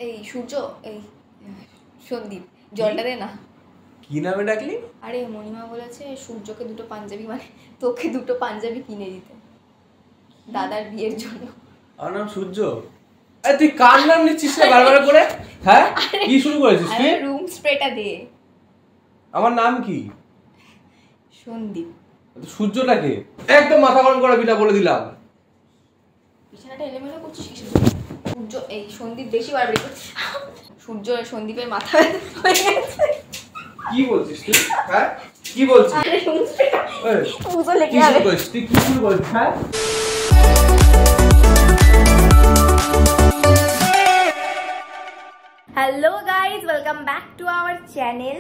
এই সূর্য, এই সন্দীপ, জলটা দে না। কি নামে ডাকলি? আরে মণিমা বলেছে সূর্যকে দুটো পাঞ্জাবি, মানে তোকে দুটো পাঞ্জাবি কিনে দিতে দাদার বিয়ের জন্য। আমার নাম সূর্য? আরে তুই কার নাম নিচ্ছিস না বারবার করে? হ্যাঁ, কি শুরু করেছিস তুই? রুম স্প্রেটা দে। আমার নাম কি? সন্দীপ। সূর্যটাকে একদম মাথা গরম করাবি না বলে দিলাম। বিছানাটা এলোমেলো করছিস কি? সূর্য, এই সন্দীপ বেশি বাড়াবাড়ি করছিস। সূর্য সন্দীপের মাথা হয়ে গেছে। কি বলছিস তুই? হ্যাঁ, কি বলছিস? আরে রুম স্প্রেটা পুজো লেগে কি যাবে। শুরু করেছিস তুই? কি শুরু করেছিস? হ্যাঁ, hello guys, welcome back to our channel.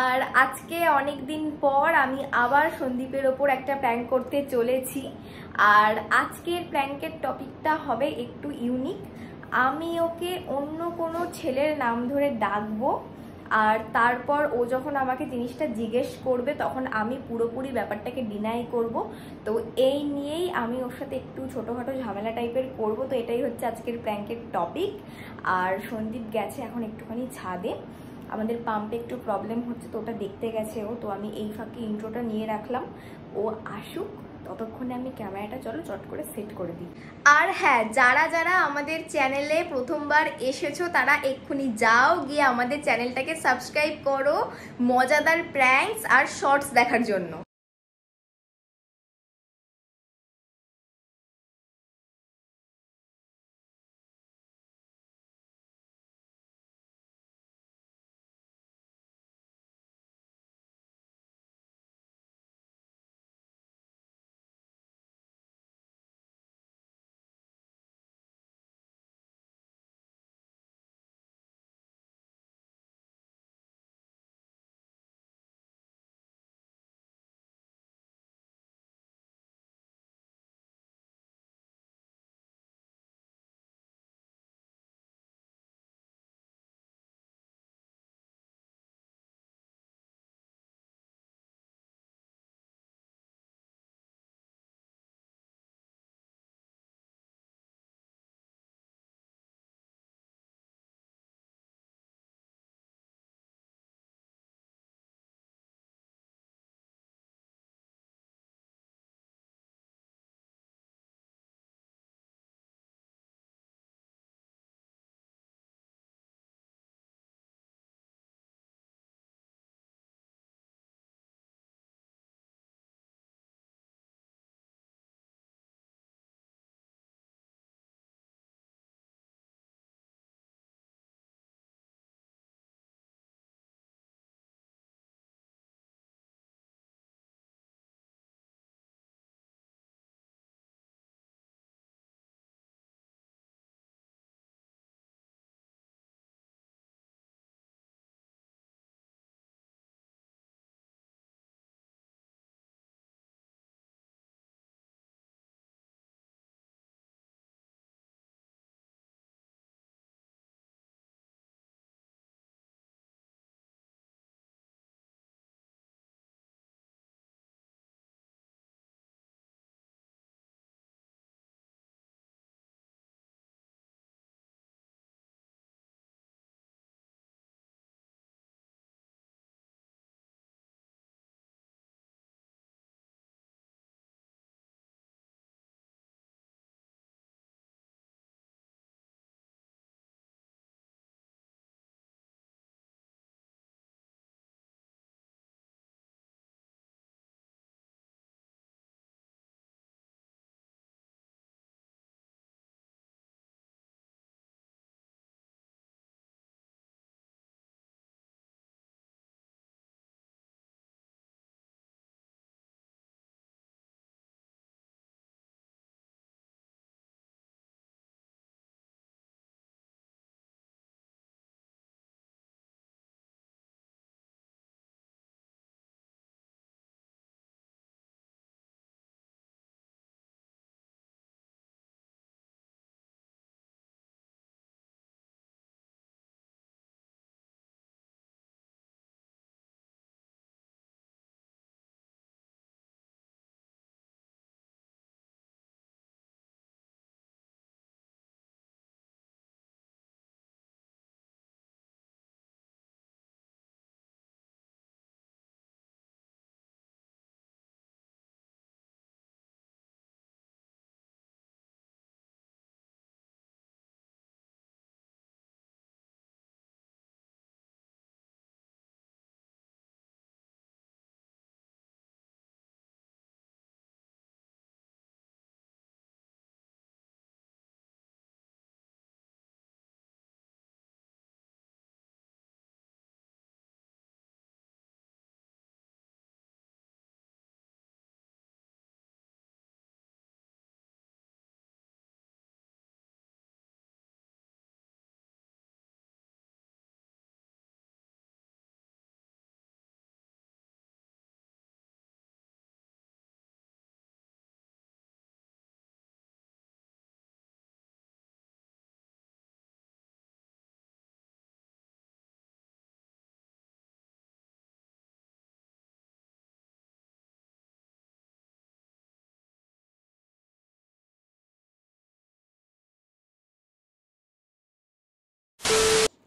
আর আজকে অনেক দিন পর আমি আবার সন্দীপের ওপর একটা প্র্যাঙ্ক করতে চলেছি। আর আজকের প্র্যাঙ্কের টপিকটা হবে একটু ইউনিক। আমি ওকে অন্য কোনো ছেলের নাম ধরে ডাকবো, আর তারপর ও যখন আমাকে জিনিসটা জিজ্ঞেস করবে তখন আমি পুরোপুরি ব্যাপারটাকে ডিনাই করব। তো এই নিয়েই আমি ওর সাথে একটু ছোটোখাটো ঝামেলা টাইপের করব। তো এটাই হচ্ছে আজকের প্র্যাঙ্কের টপিক। আর সন্দীপ গেছে এখন একটুখানি ছাদে, আমাদের পাম্পে একটু প্রবলেম হচ্ছে, তো ওটা দেখতে গেছে ও। তো আমি এই ফাঁকে ইন্ট্রোটা নিয়ে রাখলাম, ও আসুক ততক্ষণে আমি ক্যামেরাটা চলো চট করে সেট করে দিই। আর হ্যাঁ, যারা যারা আমাদের চ্যানেলে প্রথমবার এসেছো তারা এক্ষুনি যাও, গিয়ে আমাদের চ্যানেলটাকে সাবস্ক্রাইব করো মজাদার প্র্যাঙ্কস আর শর্টস দেখার জন্য।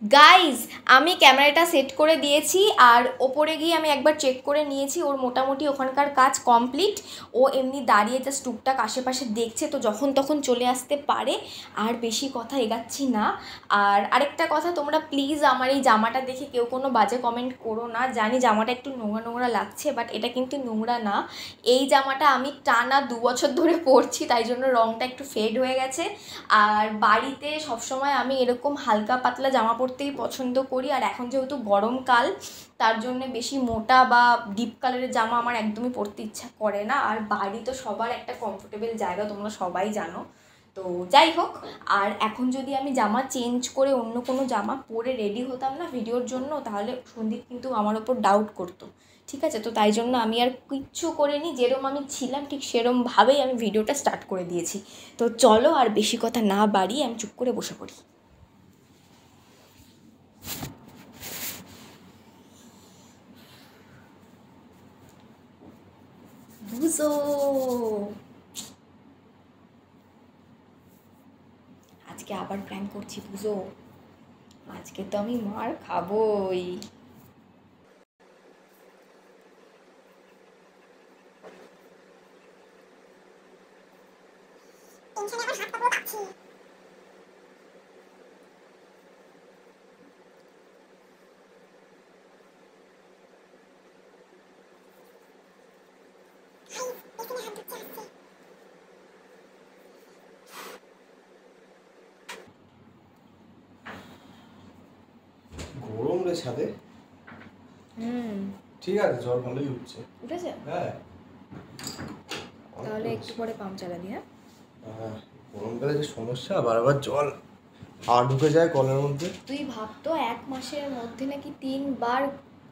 গাইজ আমি ক্যামেরাটা সেট করে দিয়েছি আর ওপরে গিয়ে আমি একবার চেক করে নিয়েছি, ওর মোটামুটি ওখানকার কাজ কমপ্লিট। ও এমনি দাঁড়িয়ে জাস্ট টুকটাক আশেপাশে দেখছে, তো যখন তখন চলে আসতে পারে। আর বেশি কথা এগাচ্ছি না। আর আরেকটা কথা, তোমরা প্লিজ আমার এই জামাটা দেখে কেউ কোনো বাজে কমেন্ট করো না। জানি জামাটা একটু নোংরা নোংরা লাগছে, বাট এটা কিন্তু নোংরা না। এই জামাটা আমি টানা 2 বছর ধরে পরছি, তাই জন্য রঙটা একটু ফেড হয়ে গেছে। আর বাড়িতে সবসময় আমি এরকম হালকা পাতলা জামা পরতেই পছন্দ করি। আর এখন যেহেতু গরমকাল, তার জন্য বেশি মোটা বা ডিপ কালারের জামা আমার একদমই পরতে ইচ্ছা করে না। আর বাড়ি তো সবার একটা কমফোর্টেবল জায়গা, তোমরা সবাই জানো। তো যাই হোক, আর এখন যদি আমি জামা চেঞ্জ করে অন্য কোনো জামা পরে রেডি হতাম না ভিডিওর জন্য, তাহলে সন্দীপ কিন্তু আমার ওপর ডাউট করতো। ঠিক আছে, তো তাই জন্য আমি আর কিচ্ছু করিনি, যেরম আমি ছিলাম ঠিক সেরমভাবেই আমি ভিডিওটা স্টার্ট করে দিয়েছি। তো চলো আর বেশি কথা না বাড়িয়ে আমি চুপ করে বসে পড়ি। বুঝো, আজকে আবার প্ল্যান করছি বুঝো। আজকে তো আমি মার খাবোই। গরম রে ছাদে। ঠিক আছে, জল ভালোই উঠছে। উঠেছে? হ্যাঁ, তাহলে একটু পরে পাম্প চালাবি। হ্যাঁ, গরমকালে যে সমস্যা, বারবার জল ঢুকে যায় কলের মধ্যে। তুই ভাবতো 1 মাসের মধ্যে নাকি 3 বার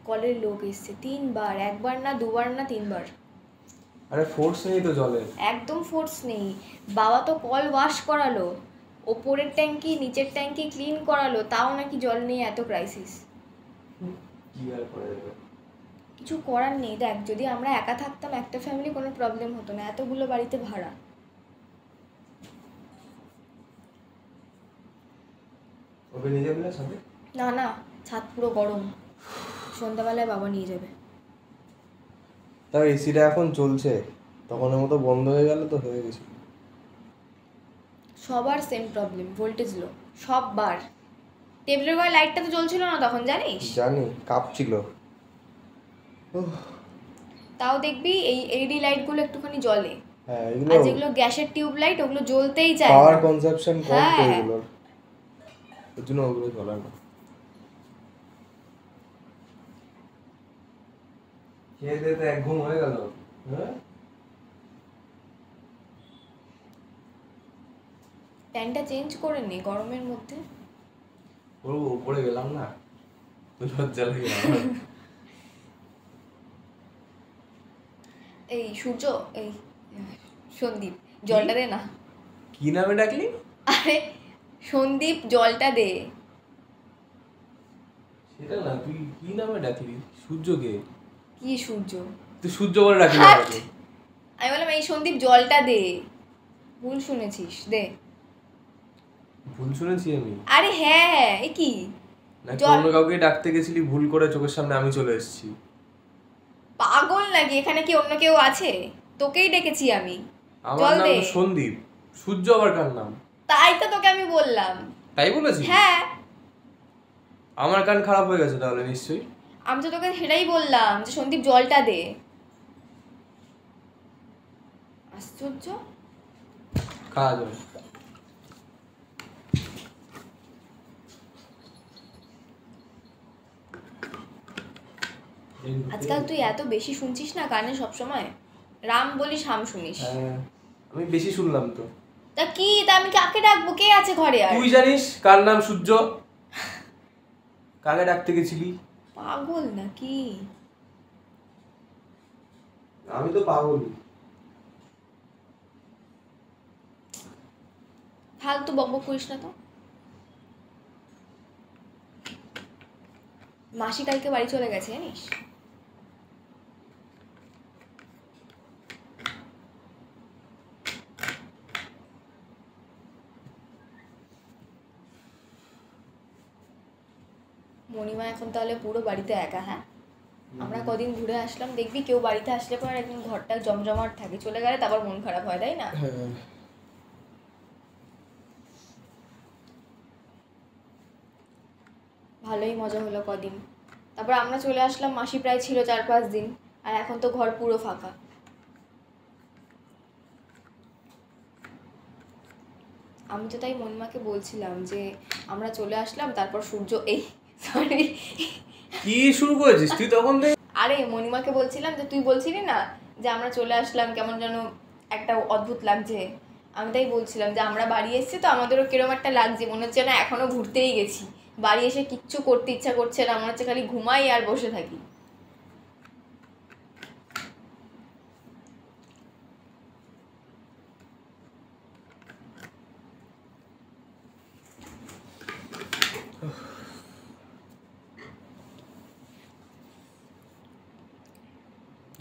কলের লোক এসছে। 3 বার, একবার না, দুবার না, 3 বার। আরে ফোর্স নেই তো জলের। একদম ফোর্স নেই। বাবা তো কল ওয়াশ করালো, ওপরের ট্যাঙ্কি নিচের ট্যাঙ্কি ক্লিন করালো, তাও নাকি জল নিয়ে এত ক্রাইসিস। কি আর করা যাবে? কিছু করার নেই। দেখ, যদি আমরা একা থাকতাম একটা ফ্যামিলি কোনো প্রবলেম হতো না, এতগুলো বাড়িতে ভাড়া। ওকে নিয়ে যাবি না সাথে? না না, ছাদ পুরো গরম, সন্ধ্যাবেলায় বাবা নিয়ে যাবে। তাও এসিটা এখন চলছে, তখনের মতো বন্ধ হয়ে গেল তো হয়ে গেছে। সবার সেম প্রবলেম, ভোল্টেজ লো সববার। টেবিলের গায়ে লাইটটা তো জ্বলছিল না তখন, জানিস? জানি, কাঁপছিল। তাও দেখবি এই এলইডি লাইটগুলো একটুখানি জ্বলে। হ্যাঁ, এগুলো আর যেগুলো গ্যাসের টিউব লাইট, ওগুলো জ্বলতেই চায় না। পাওয়ার কনজাম্পশন কম তো হ্যাঁ। এগুলোর, এর জন্য ওগুলো জ্বলে না। খেয়ে দিয়ে তো 1 ঘুম হয়ে গেল। হ্যাঁ, প্যান্টটা চেঞ্জ করে নে গরমের মধ্যে। উপরে গেলাম না তো লজ্জা লাগে আমার। এই সূর্য, এই সন্দীপ, জলটা দে না। কি নামে ডাকলি? আরে সন্দীপ, জলটা দে। সেটা না, তুই কি নামে ডাকলি? সূর্যকে? কি সূর্য? তুই সূর্য বলে ডাকলি হাট! আমাকে। আমি বললাম এই সন্দীপ, জলটা দে। ভুল শুনেছিস, দে। ভুল শুনেছি আমি? আরে হ্যাঁ, এ কি নাকি জল? অন্য কাউকে ডাকতে গেছিলি, ভুল করে চোখের সামনে আমি চলে এসেছি? পাগল নাকি? এখানে কি অন্য কেউ আছে? তোকেই ডেকেছি আমি। আমার জল নাম দে। তো সন্দীপ, সূর্য আবার কার নাম? তাই তো তোকে আমি বললাম। তাই বলেছি? হ্যাঁ, আমার কান খারাপ হয়ে গেছে তাহলে নিশ্চয়ই। আমি তো তোকে সেটাই বললাম যে সন্দীপ, জলটা দে। আশ্চর্য। খাওয়া যাবে। আজকাল তুই এত বেশি শুনছিস না কানে সবসময়। রাম বলিস, হাম শুনিস। হ্যাঁ, আমি বেশি শুনলাম তো। তা কি, তা আমি কাকে ডাকবো? কে আছে ঘরে? আর তুই জানিস কার নাম সূর্য? কাকে ডাকতে গেছিলি? পাগল নাকি? আমি তো পাগল। ফালতু বকবক করিস না তো। মাসি কালকে বাড়ি চলে গেছে জানিস? মণিমা এখন তাহলে পুরো বাড়িতে একা। হ্যাঁ, আমরা কদিন ঘুরে আসলাম, দেখবি কেউ বাড়িতে আসলে পর একদিন ঘরটা জমজমাট থাকে, চলে গেলে তারপর মন খারাপ হয়, তাই না? ভালোই মজা হলো কদিন। তারপর আমরা চলে আসলাম, মাসি প্রায় ছিল 4-5 দিন, আর এখন তো ঘর পুরো ফাঁকা। আমি তো তাই মণিমাকে বলছিলাম যে আমরা চলে আসলাম, তারপর সূর্য এই সরি কি শুরু করেছিস তুই তখন থেকে? আরে মণিমাকে বলছিলাম যে তুই বলছিলি না যে আমরা চলে আসলাম, কেমন যেন একটা অদ্ভুত লাগছে। আমি তাই বলছিলাম যে আমরা বাড়ি এসেছি তো আমাদেরও কিরকম একটা লাগছে, মনে হচ্ছে না এখনো ঘুরতেই গেছি। বাড়ি এসে কিচ্ছু করতে ইচ্ছা করছে না, মনে হচ্ছে খালি ঘুমাই আর বসে থাকি।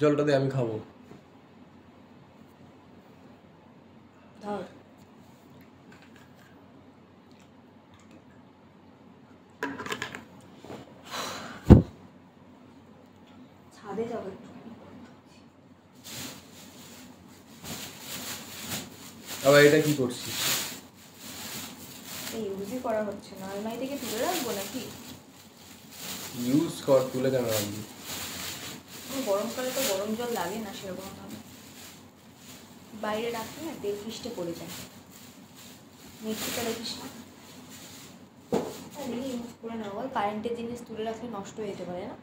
জলটা দে, আমি খাবো। ধর ছাদে যাবো। আবার এটা কি করছিস? এই ইউজই করা হচ্ছে না, আলমারি থেকে তুলে রাখবো নাকি? ইউজ কর, তুলে কেন রাখবি? গরমকালে তো গরম জল লাগে না সেরকম ভাবে, বাইরে রাখলে না তেল ফিস্টে পড়ে যায়। মিক্সিটা রাখিস না, ইউজ করে না, ওই কারেন্টের জিনিস তুলে রাখলে নষ্ট হয়ে যেতে পারে না।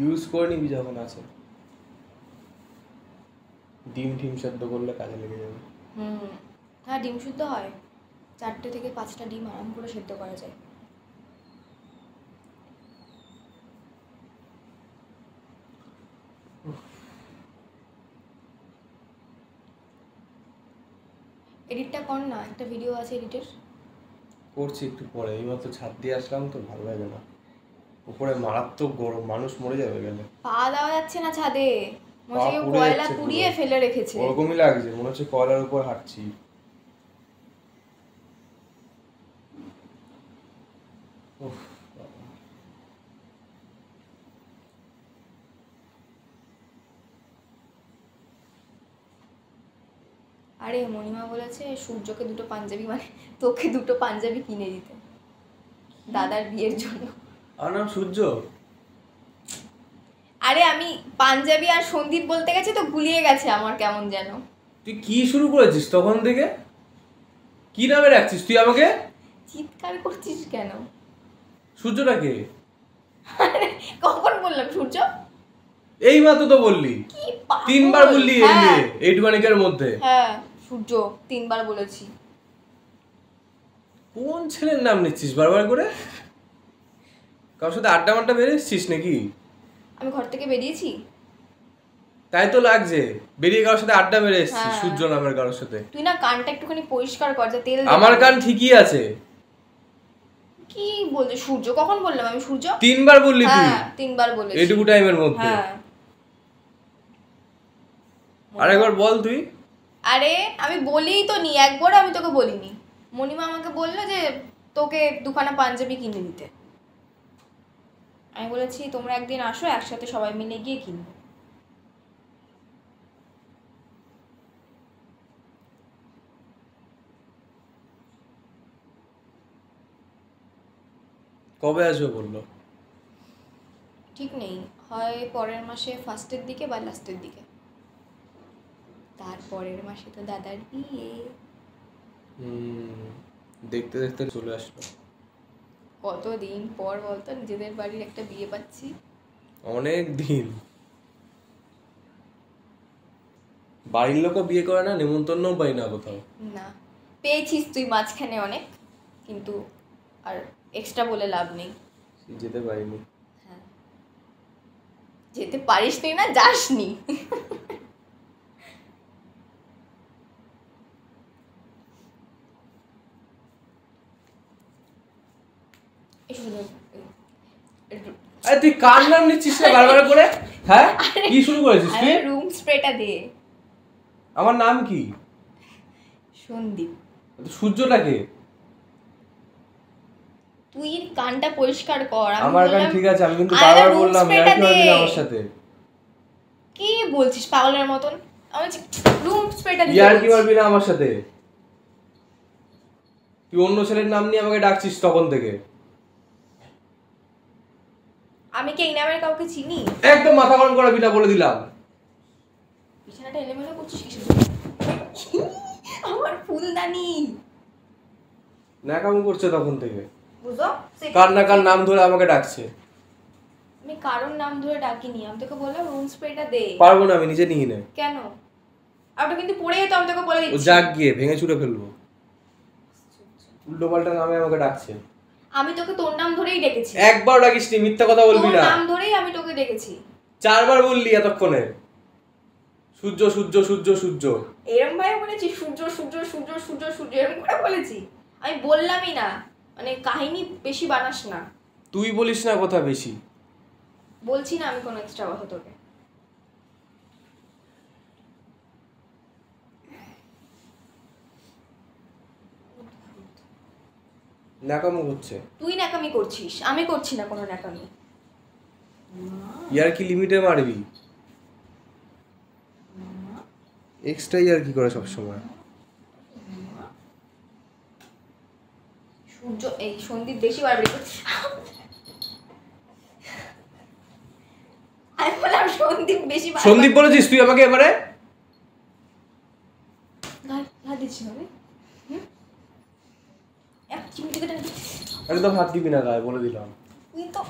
ইউজ করে নিবি যখন আছে। ডিম ঠিম সেদ্ধ করলে কাজে লেগে যাবে। হ্যাঁ, ডিম শুদ্ধ হয়, 4টে থেকে 5টা ডিম আরাম করে সেদ্ধ করা যায়। এডিটটা কর না, একটা ভিডিও আছে এডিটের। করছি একটু পরে, এইমাত্র ছাদ দিয়ে আসলাম তো, ভালো লাগে না। উপরে মারাত্মক গরম, মানুষ মরে যাবে গেলে। পা দেওয়া যাচ্ছে না ছাদে, মনে হচ্ছে কেউ কয়লা পুড়িয়ে ফেলে রেখেছে। ওরকমই লাগছে, মনে হচ্ছে কয়লার উপর হাঁটছি। আরে মণিমা বলেছে সূর্যকে 2টো পাঞ্জাবি, মানে তোকে 2টো পাঞ্জাবি কিনে দিতে দাদার বিয়ের জন্য। আমার নাম সূর্য? আরে আমি পাঞ্জাবি আর সন্দীপ বলতে গেছে তো গুলিয়ে গেছে আমার কেমন যেন। তুই কি শুরু করেছিস তখন থেকে? কি নামে রাখছিস তুই আমাকে? চিৎকার করছিস কেন? সূর্যটাকে কখন বললাম সূর্য? এই মাত্র তো বললি, 3বার বললি এইটুখানিকের মধ্যে। হ্যাঁ, সূর্য 3বার বলেছি। কোন ছেলের নাম নিচ্ছিস বারবার করে? কারোর সাথে আড্ডা মাড্ডা বেরিয়েছিস নাকি? আমি ঘর থেকে বেরিয়েছি তাই তো লাগছে, বেরিয়ে কারোর সাথে আড্ডা মেরে এসেছিস সূর্য নামের কারোর সাথে। তুই না কানটা একটুখানি পরিষ্কার কর, যা তেল। আমার কান ঠিকই আছে। কি বলছিস? সূর্য কখন বললাম আমি সূর্য? 3বার বললি তুই। হ্যাঁ, 3বার বলেছি এইটুকু টাইমের মধ্যে। হ্যাঁ, আরেকবার বল তুই। আরে আমি বলিই তো নি, একবার আমি তোকে বলিনি। মণিমা আমাকে বললো যে তোকে 2খানা পাঞ্জাবি কিনে দিতে। আমি বলেছি তোমরা একদিন আসো, একসাথে সবাই মিলে গিয়ে কিনবো। কবে আসবে বললো? ঠিক নেই, হয় পরের মাসে ফার্স্টের দিকে বা লাস্টের দিকে। তারপরের মাসে তো দাদার বিয়ে। দেখতে দেখতে চলে আসলো। কতদিন পর বলতো নিজেদের বাড়ির একটা বিয়ে পাচ্ছি। অনেক দিন। বাড়ির লোকও বিয়ে করে না, নেমন্তন্নও পাই না কোথাও। না, পেয়েছিস তুই মাঝখানে অনেক, কিন্তু আর এক্সট্রা বলে লাভ নেই। যেতে পারিনি। হ্যাঁ, যেতে পারিসনি না, যাসনি। আরে তুই কার নাম নিচ্ছিস না বারবার করে? হ্যাঁ, কি শুরু করেছিস তুই? রুম স্প্রেটা দে। আমার নাম কি? সন্দীপ। সূর্যটাকে তুই কানটা পরিষ্কার কর। আমার কান ঠিক আছে, আমি কিন্তু বারবার বললাম ইয়ার্কি মারবি না আমার সাথে। কি বলছিস পাগলের মতন? আমি রুম স্প্রেটা দিতে ইয়ার্কি মারবি না আমার সাথে। তুই অন্য ছেলের নাম নিয়ে আমাকে ডাকছিস তখন থেকে। আমি কি এই নামের কাউকে চিনি? একদম মাথা গরম করাবি না বলে দিলাম। বিছানাটা এলোমেলো করছিস কিছু? আমার ফুলদানি ন্যাকামো করছে তখন থেকে। বুঝো কার না কার নাম ধরে আমাকে ডাকছে। আমি কারোর নাম ধরে ডাকিনি, আমি তোকে বললাম রুম স্প্রেটা দে। পারবো না, আমি নিজে নিয়ে নে। কেন? ওটা কিন্তু পড়ে যেত, আমি তোকে বলে দিচ্ছি। যাক গিয়ে ভেঙে চুরে ফেলবো। উল্টো পাল্টা নামে আমাকে ডাকছে। আমি তোকে তোর নাম ধরেই ডেকেছি। একবার ডাকিসনি, মিথ্যা কথা বলবি না। তোর নাম ধরেই আমি তোকে ডেকেছি। 4 বার বললি এতক্ষণে। সূর্য সূর্য সূর্য সূর্য এরকম ভাবে বলেছি, সূর্য সূর্য সূর্য সূর্য সূর্য এরকম করে বলেছি? আমি বললামই না, মানে কাহিনী বেশি বানাস না। তুই বলিস না কথা বেশি। বলছি না আমি কোনো এক্সট্রা কথা তোকে। ন্যাকামো করছে। তুই ন্যাকামি করছিস, আমি করছি না কোনো ন্যাকামি। ইয়ার কি লিমিটে মারবি? এক্সট্রা ইয়ার কি করে সব সময়? সূর্য এই সন্দীপ বেশি বাড়বি। আমি বললাম সন্দীপ বেশি বাড়বি। সন্দীপ বলেছিস তুই আমাকে এবারে? গাল দিচ্ছি না রে। এক চিমটি কেটে একদম হাত দিবি না গায়ে, বলে দিলাম। তুই তো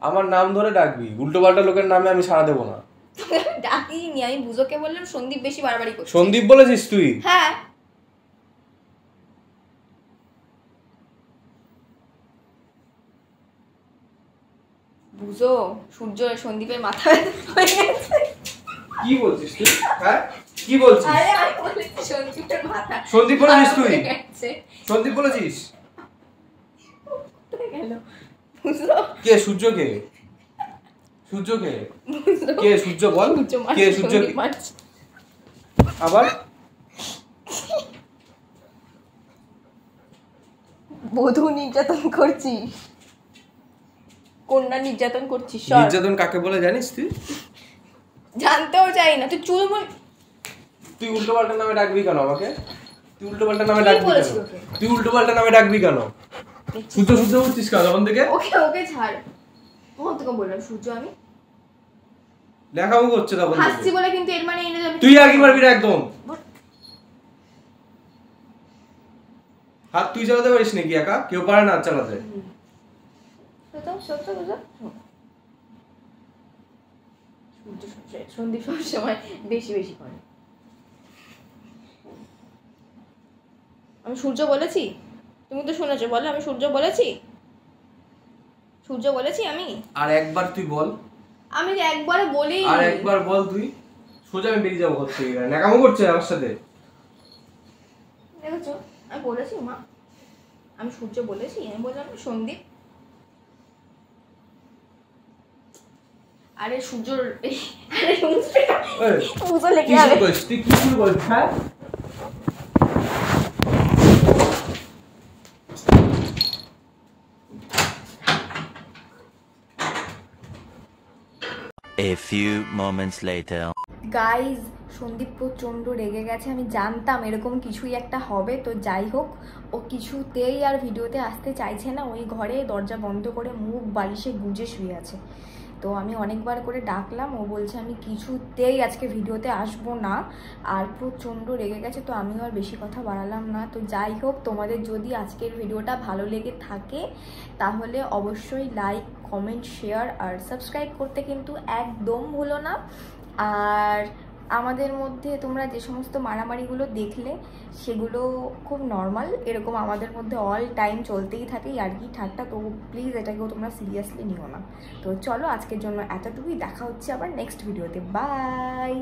আমার নাম ধরে ডাকবি, উল্টো পাল্টা লোকের নামে আমি সাড়া দেবো না। ডাকিনি, আমি বুঝোকে বললাম সন্দীপ বেশি বাড়াবাড়ি করছে। সন্দীপ বলেছিস তুই? হ্যাঁ। বুঝো সূর্য সন্দীপের মাথা হয়ে গেছে। কি বলছিস তুই? হ্যাঁ কি বলছিস? আরে আমি বলেছি সন্দীপের মাথা। সন্দীপ বলেছিস তুই? সন্দীপ বলেছিস? গেল বুঝো। কে সূর্য? কে সূর্য? কে কে সূর্য? বল কে সূর্য? আবার বধূ নির্যাতন করছিস, কন্যা নির্যাতন করছিস। নির্যাতন কাকে বলে জানিস তুই? জানতেও চাই না। তুই চুলমুল তুই উল্টো পাল্টা নামে ডাকবি কেন আমাকে? তুই উল্টো পাল্টা নামে ডাকবি কেন? তুই উল্টো পাল্টা নামে ডাকবি কেন? সূর্য সূর্য বলছিস কেন তখন থেকে? ওকে ওকে ছাড়। কখন তোকে বললাম সূর্য? আমি লেখাও করছে তখন থেকে। হাসছি বলে কিন্তু এর মানে এই না যে তুই আর কি পারবি না একদম। হাত তুই চালাতে পারিস নাকি একা? কেউ পারে না চালাতে। সত্য বুঝো। সন্দীপ সব সময় বেশি বেশি করে। আমি সূর্য বলেছি? তুমি তো শুনেছো, বলো আমি সূর্য বলেছি? সূর্য বলেছি আমি? আর একবার তুই বল। আমি একবার বলি। আর একবার বল তুই, সোজা আমি বেরিয়ে যাবো ঘর থেকে। ন্যাকামো করছে আমার সাথে। দেখেছো আমি বলেছি মা, আমি সূর্য বলেছি? আমি বললাম সন্দীপ। আরে সূর্যর আরে বুঝো লেগে যাবে। তুই কি শুরু করিস? হ্যাঁ A few moments later. Guys Sandeep প্রচণ্ড রেগে গেছে। আমি জানতাম এরকম কিছুই একটা হবে। তো যাই হোক, ও কিছুতেই আর ভিডিওতে আসতে চাইছে না। ওই ঘরে দরজা বন্ধ করে মুখ বালিশে গুজে শুয়ে আছে। তো আমি অনেকবার করে ডাকলাম, ও বলছে আমি কিছুতেই আজকে ভিডিওতে আসবো না। আর প্রচণ্ড রেগে গেছে। তো আমিও আর বেশি কথা বাড়ালাম না। তো যাই হোক, তোমাদের যদি আজকের ভিডিওটা ভালো লেগে থাকে তাহলে অবশ্যই লাইক, কমেন্ট, শেয়ার আর সাবস্ক্রাইব করতে কিন্তু একদম ভুলো না। আর আমাদের মধ্যে তোমরা যে সমস্ত মারামারিগুলো দেখলে সেগুলো খুব নর্মাল। এরকম আমাদের মধ্যে অল টাইম চলতেই থাকে আর কি ঠাট্টা। তো প্লিজ এটাকেও তোমরা সিরিয়াসলি নিও না। তো চলো আজকের জন্য এতটুকুই। দেখা হচ্ছে আবার নেক্সট ভিডিওতে। বাই।